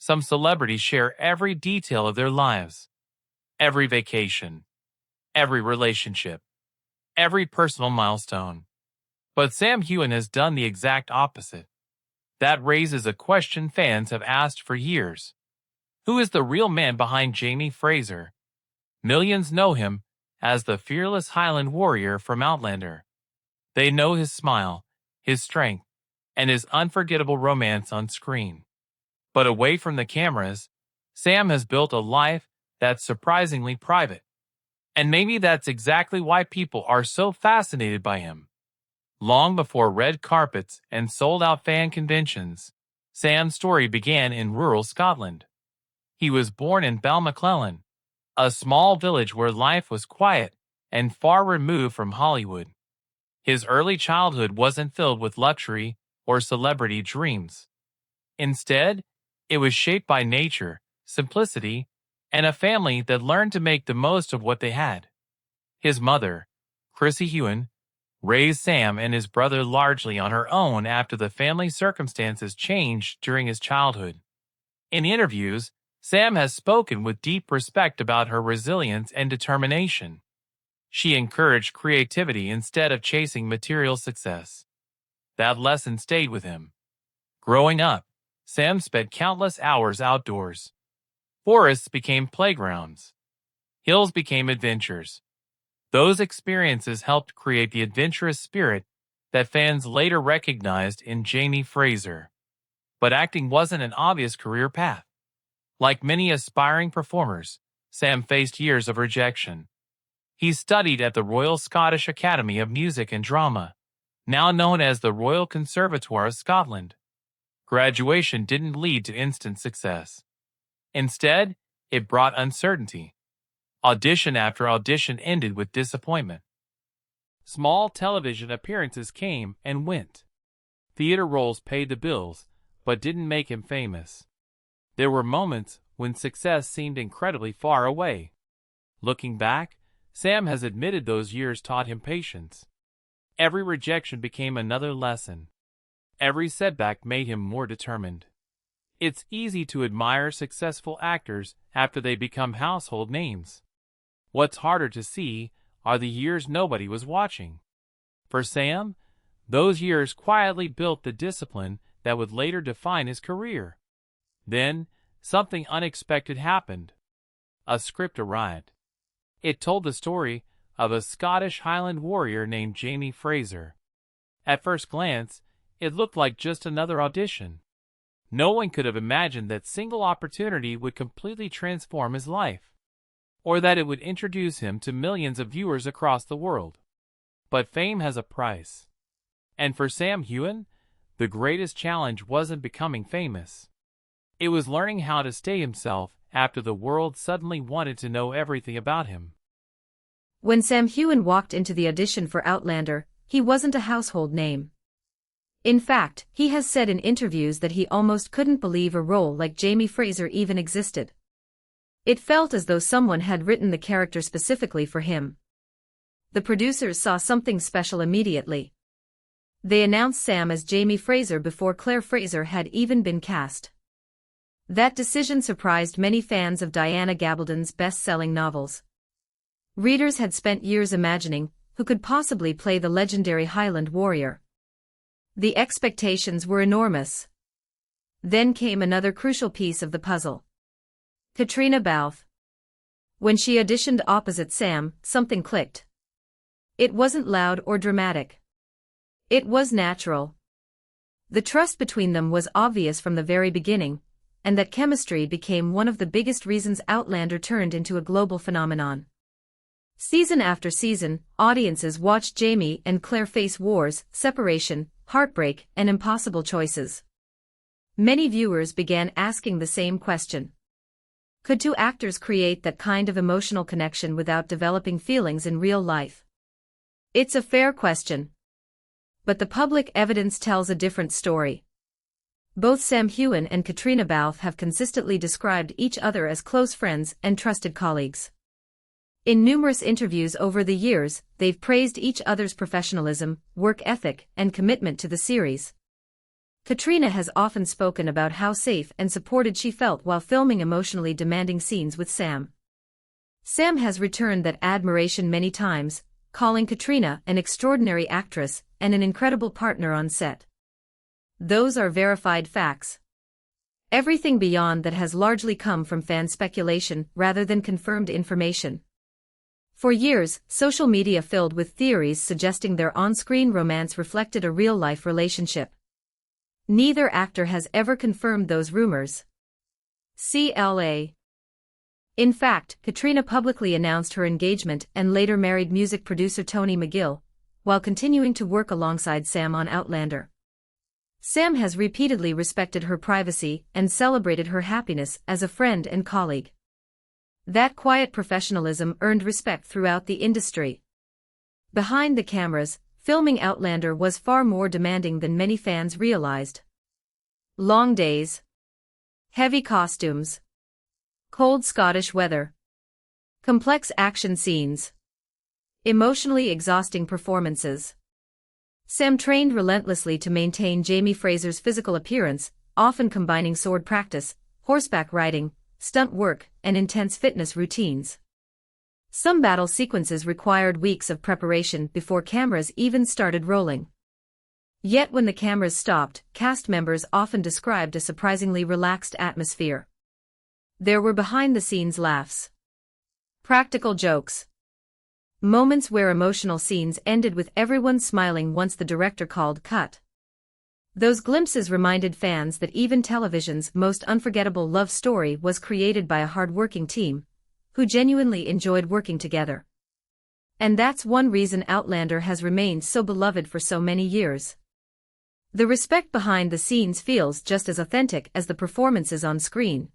Some celebrities share every detail of their lives, every vacation, every relationship, every personal milestone. But Sam Heughan has done the exact opposite. That raises a question fans have asked for years. Who is the real man behind Jamie Fraser? Millions know him as the fearless Highland warrior from Outlander. They know his smile, his strength, and his unforgettable romance on screen. But away from the cameras, Sam has built a life that's surprisingly private. And maybe that's exactly why people are so fascinated by him. Long before red carpets and sold-out fan conventions, Sam's story began in rural Scotland. He was born in Balmaclellan, a small village where life was quiet and far removed from Hollywood. His early childhood wasn't filled with luxury or celebrity dreams. Instead, it was shaped by nature, simplicity, and a family that learned to make the most of what they had. His mother, Chrissy Heughan, raised Sam and his brother largely on her own after the family circumstances changed during his childhood. In interviews, Sam has spoken with deep respect about her resilience and determination. She encouraged creativity instead of chasing material success. That lesson stayed with him. Growing up, Sam spent countless hours outdoors. Forests became playgrounds. Hills became adventures. Those experiences helped create the adventurous spirit that fans later recognized in Jamie Fraser. But acting wasn't an obvious career path. Like many aspiring performers, Sam faced years of rejection. He studied at the Royal Scottish Academy of Music and Drama, now known as the Royal Conservatoire of Scotland. Graduation didn't lead to instant success. Instead, it brought uncertainty. Audition after audition ended with disappointment. Small television appearances came and went. Theater roles paid the bills, but didn't make him famous. There were moments when success seemed incredibly far away. Looking back, Sam has admitted those years taught him patience. Every rejection became another lesson. Every setback made him more determined. It's easy to admire successful actors after they become household names. What's harder to see are the years nobody was watching. For Sam, those years quietly built the discipline that would later define his career. Then, something unexpected happened. A script arrived. It told the story of a Scottish Highland warrior named Jamie Fraser. At first glance, it looked like just another audition. No one could have imagined that single opportunity would completely transform his life, or that it would introduce him to millions of viewers across the world. But fame has a price. And for Sam Heughan, the greatest challenge wasn't becoming famous. It was learning how to stay himself after the world suddenly wanted to know everything about him. When Sam Heughan walked into the audition for Outlander, he wasn't a household name. In fact, he has said in interviews that he almost couldn't believe a role like Jamie Fraser even existed. It felt as though someone had written the character specifically for him. The producers saw something special immediately. They announced Sam as Jamie Fraser before Claire Fraser had even been cast. That decision surprised many fans of Diana Gabaldon's best-selling novels. Readers had spent years imagining who could possibly play the legendary Highland warrior. The expectations were enormous. Then came another crucial piece of the puzzle. Caitríona Balfe. When she auditioned opposite Sam, something clicked. It wasn't loud or dramatic. It was natural. The trust between them was obvious from the very beginning, and that chemistry became one of the biggest reasons Outlander turned into a global phenomenon. Season after season, audiences watched Jamie and Claire face wars, separation, heartbreak, and impossible choices. Many viewers began asking the same question. Could two actors create that kind of emotional connection without developing feelings in real life? It's a fair question. But the public evidence tells a different story. Both Sam Heughan and Caitríona Balfe have consistently described each other as close friends and trusted colleagues. In numerous interviews over the years, they've praised each other's professionalism, work ethic, and commitment to the series. Caitríona has often spoken about how safe and supported she felt while filming emotionally demanding scenes with Sam. Sam has returned that admiration many times, calling Caitríona an extraordinary actress and an incredible partner on set. Those are verified facts. Everything beyond that has largely come from fan speculation rather than confirmed information. For years, social media filled with theories suggesting their on-screen romance reflected a real-life relationship. Neither actor has ever confirmed those rumors. CLA. In fact, Caitríona publicly announced her engagement and later married music producer Tony McGill, while continuing to work alongside Sam on Outlander. Sam has repeatedly respected her privacy and celebrated her happiness as a friend and colleague. That quiet professionalism earned respect throughout the industry. Behind the cameras, filming Outlander was far more demanding than many fans realized. Long days. Heavy costumes. Cold Scottish weather. Complex action scenes. Emotionally exhausting performances. Sam trained relentlessly to maintain Jamie Fraser's physical appearance, often combining sword practice, horseback riding, stunt work, and intense fitness routines. Some battle sequences required weeks of preparation before cameras even started rolling. Yet when the cameras stopped, cast members often described a surprisingly relaxed atmosphere. There were behind-the-scenes laughs. Practical jokes. Moments where emotional scenes ended with everyone smiling once the director called cut. Those glimpses reminded fans that even television's most unforgettable love story was created by a hard-working team, who genuinely enjoyed working together. And that's one reason Outlander has remained so beloved for so many years. The respect behind the scenes feels just as authentic as the performances on screen.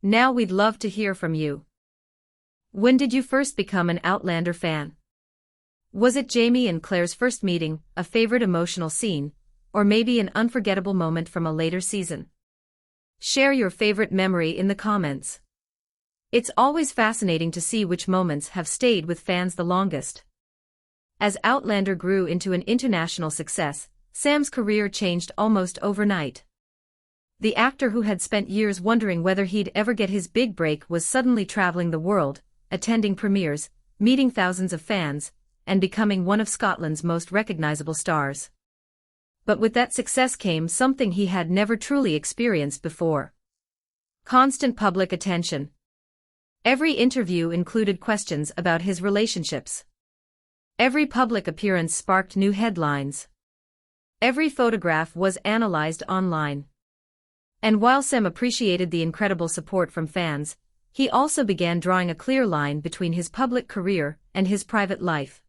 Now we'd love to hear from you. When did you first become an Outlander fan? Was it Jamie and Claire's first meeting, a favorite emotional scene, or maybe an unforgettable moment from a later season? Share your favorite memory in the comments. It's always fascinating to see which moments have stayed with fans the longest. As Outlander grew into an international success, Sam's career changed almost overnight. The actor who had spent years wondering whether he'd ever get his big break was suddenly traveling the world, attending premieres, meeting thousands of fans, and becoming one of Scotland's most recognizable stars. But with that success came something he had never truly experienced before. Constant public attention. Every interview included questions about his relationships. Every public appearance sparked new headlines. Every photograph was analyzed online. And while Sam appreciated the incredible support from fans, he also began drawing a clear line between his public career and his private life.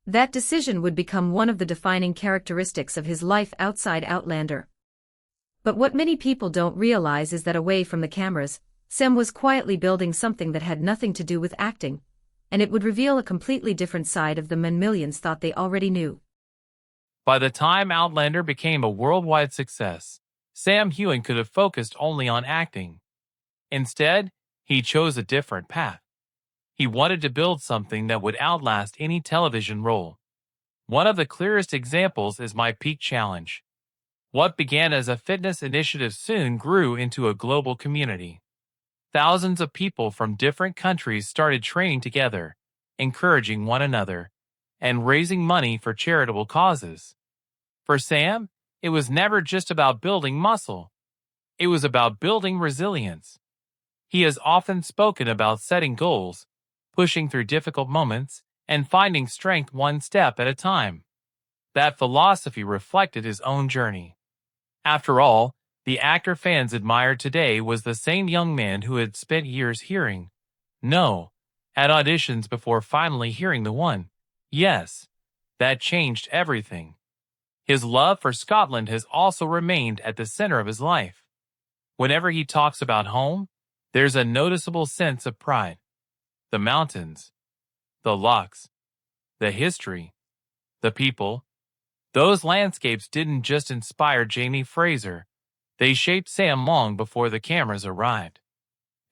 That decision would become one of the defining characteristics of his life outside Outlander. But what many people don't realize is that away from the cameras, Sam was quietly building something that had nothing to do with acting, and it would reveal a completely different side of the man millions thought they already knew. By the time Outlander became a worldwide success, Sam Heughan could have focused only on acting. Instead, he chose a different path. He wanted to build something that would outlast any television role. One of the clearest examples is My Peak Challenge. What began as a fitness initiative soon grew into a global community. Thousands of people from different countries started training together, encouraging one another, and raising money for charitable causes. For Sam, it was never just about building muscle. It was about building resilience. He has often spoken about setting goals, pushing through difficult moments, and finding strength one step at a time. That philosophy reflected his own journey. After all, the actor fans admired today was the same young man who had spent years hearing no at auditions before finally hearing the one yes. That changed everything. His love for Scotland has also remained at the center of his life. Whenever he talks about home, there's a noticeable sense of pride. The mountains, the lochs, the history, the people. Those landscapes didn't just inspire Jamie Fraser. They shaped Sam long before the cameras arrived.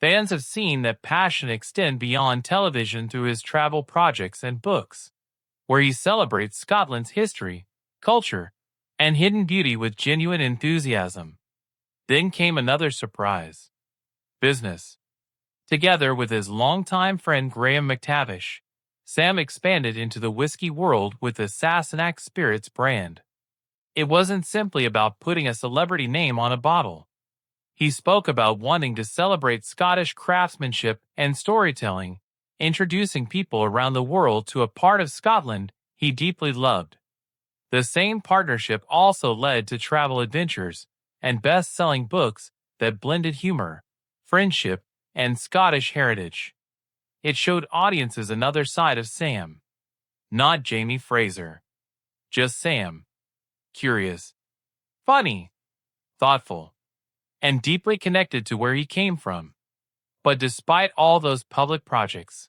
Fans have seen that passion extend beyond television through his travel projects and books, where he celebrates Scotland's history, culture, and hidden beauty with genuine enthusiasm. Then came another surprise: business. Together with his longtime friend Graham McTavish, Sam expanded into the whiskey world with the Sassenach Spirits brand. It wasn't simply about putting a celebrity name on a bottle. He spoke about wanting to celebrate Scottish craftsmanship and storytelling, introducing people around the world to a part of Scotland he deeply loved. The same partnership also led to travel adventures and best-selling books that blended humor, friendship, and Scottish heritage. It showed audiences another side of Sam. Not Jamie Fraser. Just Sam. Curious, funny, thoughtful, and deeply connected to where he came from. But despite all those public projects,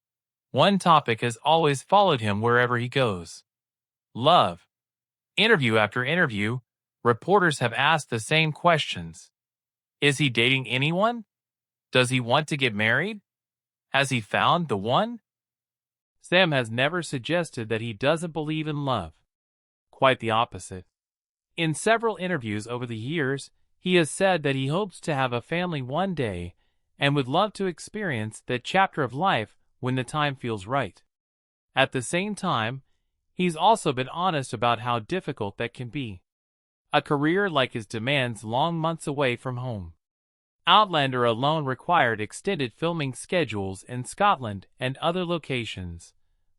one topic has always followed him wherever he goes: love. Interview after interview, reporters have asked the same questions. Is he dating anyone? Does he want to get married? Has he found the one? Sam has never suggested that he doesn't believe in love. Quite the opposite. In several interviews over the years, he has said that he hopes to have a family one day and would love to experience that chapter of life when the time feels right. At the same time, he's also been honest about how difficult that can be. A career like his demands long months away from home. Outlander alone required extended filming schedules in Scotland and other locations,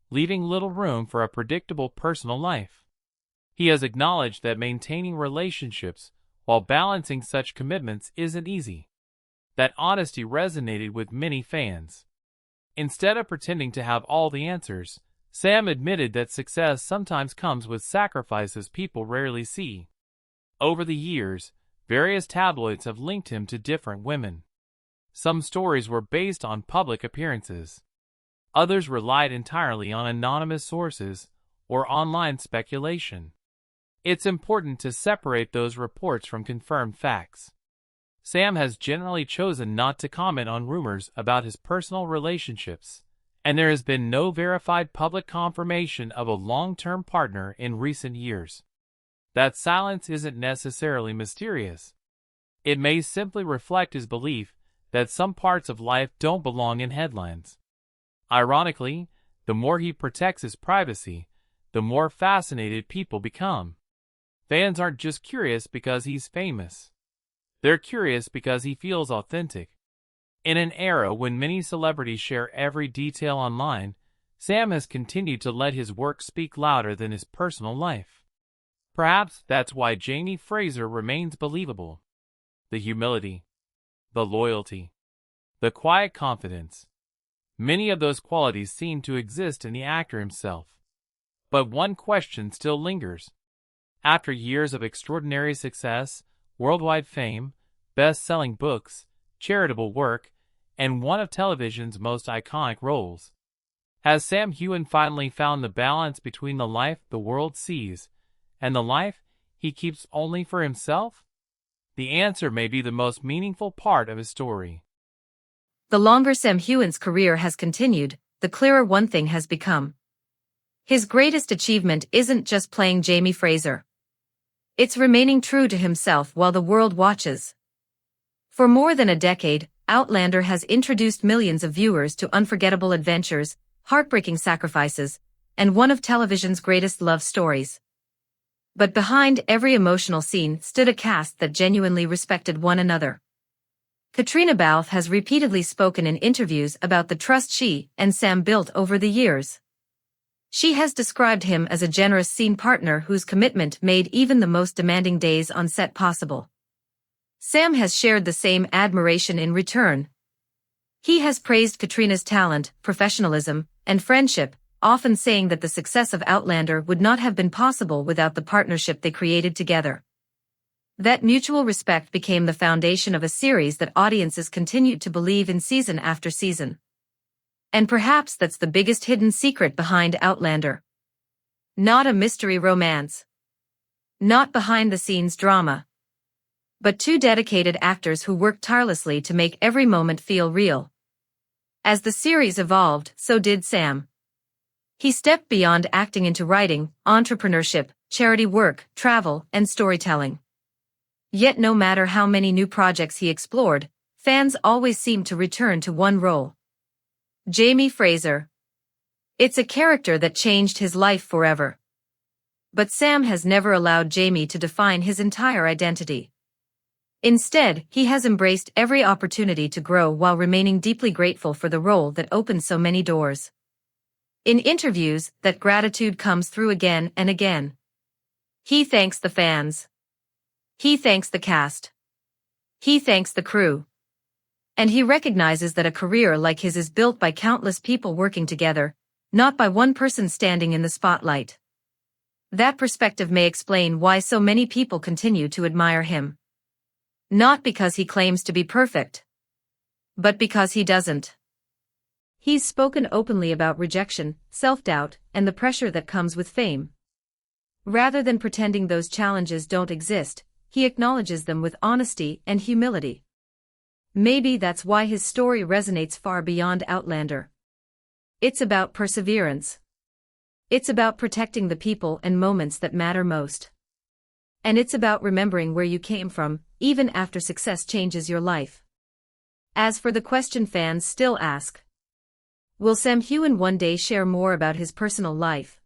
leaving little room for a predictable personal life. He has acknowledged that maintaining relationships while balancing such commitments isn't easy. That honesty resonated with many fans. Instead of pretending to have all the answers, Sam admitted that success sometimes comes with sacrifices people rarely see. Over the years, various tabloids have linked him to different women. Some stories were based on public appearances. Others relied entirely on anonymous sources or online speculation. It's important to separate those reports from confirmed facts. Sam has generally chosen not to comment on rumors about his personal relationships, and there has been no verified public confirmation of a long-term partner in recent years. That silence isn't necessarily mysterious. It may simply reflect his belief that some parts of life don't belong in headlines. Ironically, the more he protects his privacy, the more fascinated people become. Fans aren't just curious because he's famous. They're curious because he feels authentic. In an era when many celebrities share every detail online, Sam has continued to let his work speak louder than his personal life. Perhaps that's why Jamie Fraser remains believable. The humility, the loyalty, the quiet confidence. Many of those qualities seem to exist in the actor himself. But one question still lingers. After years of extraordinary success, worldwide fame, best-selling books, charitable work, and one of television's most iconic roles, has Sam Heughan finally found the balance between the life the world sees and the life he keeps only for himself? The answer may be the most meaningful part of his story. The longer Sam Heughan's career has continued, the clearer one thing has become. His greatest achievement isn't just playing Jamie Fraser. It's remaining true to himself while the world watches. For more than a decade, Outlander has introduced millions of viewers to unforgettable adventures, heartbreaking sacrifices, and one of television's greatest love stories. But behind every emotional scene stood a cast that genuinely respected one another. Caitríona Balfe has repeatedly spoken in interviews about the trust she and Sam built over the years. She has described him as a generous scene partner whose commitment made even the most demanding days on set possible. Sam has shared the same admiration in return. He has praised Caitríona's talent, professionalism, and friendship, often saying that the success of Outlander would not have been possible without the partnership they created together. That mutual respect became the foundation of a series that audiences continued to believe in season after season. And perhaps that's the biggest hidden secret behind Outlander. Not a mystery romance. Not behind-the-scenes drama. But two dedicated actors who worked tirelessly to make every moment feel real. As the series evolved, so did Sam. He stepped beyond acting into writing, entrepreneurship, charity work, travel, and storytelling. Yet no matter how many new projects he explored, fans always seemed to return to one role. Jamie Fraser. It's a character that changed his life forever. But Sam has never allowed Jamie to define his entire identity. Instead, he has embraced every opportunity to grow while remaining deeply grateful for the role that opened so many doors. In interviews, that gratitude comes through again and again. He thanks the fans. He thanks the cast. He thanks the crew. And he recognizes that a career like his is built by countless people working together, not by one person standing in the spotlight. That perspective may explain why so many people continue to admire him. Not because he claims to be perfect, but because he doesn't. He's spoken openly about rejection, self-doubt, and the pressure that comes with fame. Rather than pretending those challenges don't exist, he acknowledges them with honesty and humility. Maybe that's why his story resonates far beyond Outlander. It's about perseverance. It's about protecting the people and moments that matter most. And it's about remembering where you came from, even after success changes your life. As for the question fans still ask, will Sam Heughan one day share more about his personal life?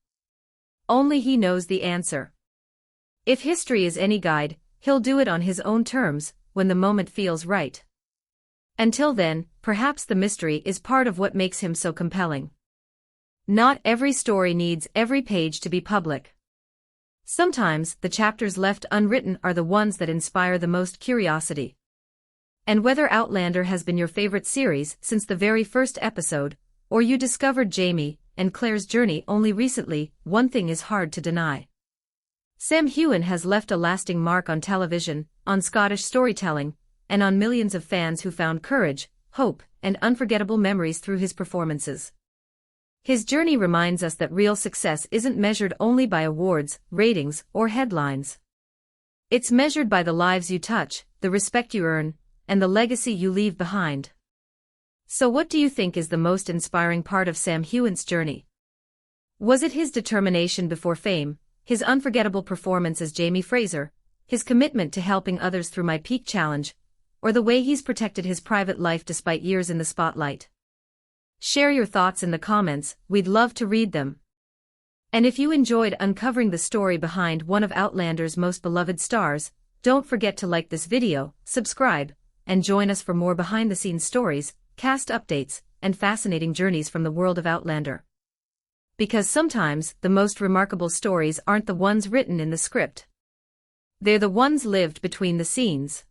Only he knows the answer. If history is any guide, he'll do it on his own terms, when the moment feels right. Until then, perhaps the mystery is part of what makes him so compelling. Not every story needs every page to be public. Sometimes, the chapters left unwritten are the ones that inspire the most curiosity. And whether Outlander has been your favorite series since the very first episode, or you discovered Jamie and Claire's journey only recently, one thing is hard to deny. Sam Heughan has left a lasting mark on television, on Scottish storytelling, and on millions of fans who found courage, hope, and unforgettable memories through his performances. His journey reminds us that real success isn't measured only by awards, ratings, or headlines. It's measured by the lives you touch, the respect you earn, and the legacy you leave behind. So what do you think is the most inspiring part of Sam Heughan's journey? Was it his determination before fame, his unforgettable performance as Jamie Fraser, his commitment to helping others through My Peak Challenge, or the way he's protected his private life despite years in the spotlight? Share your thoughts in the comments, we'd love to read them. And if you enjoyed uncovering the story behind one of Outlander's most beloved stars, don't forget to like this video, subscribe, and join us for more behind-the-scenes stories, cast updates, and fascinating journeys from the world of Outlander. Because sometimes, the most remarkable stories aren't the ones written in the script. They're the ones lived between the scenes.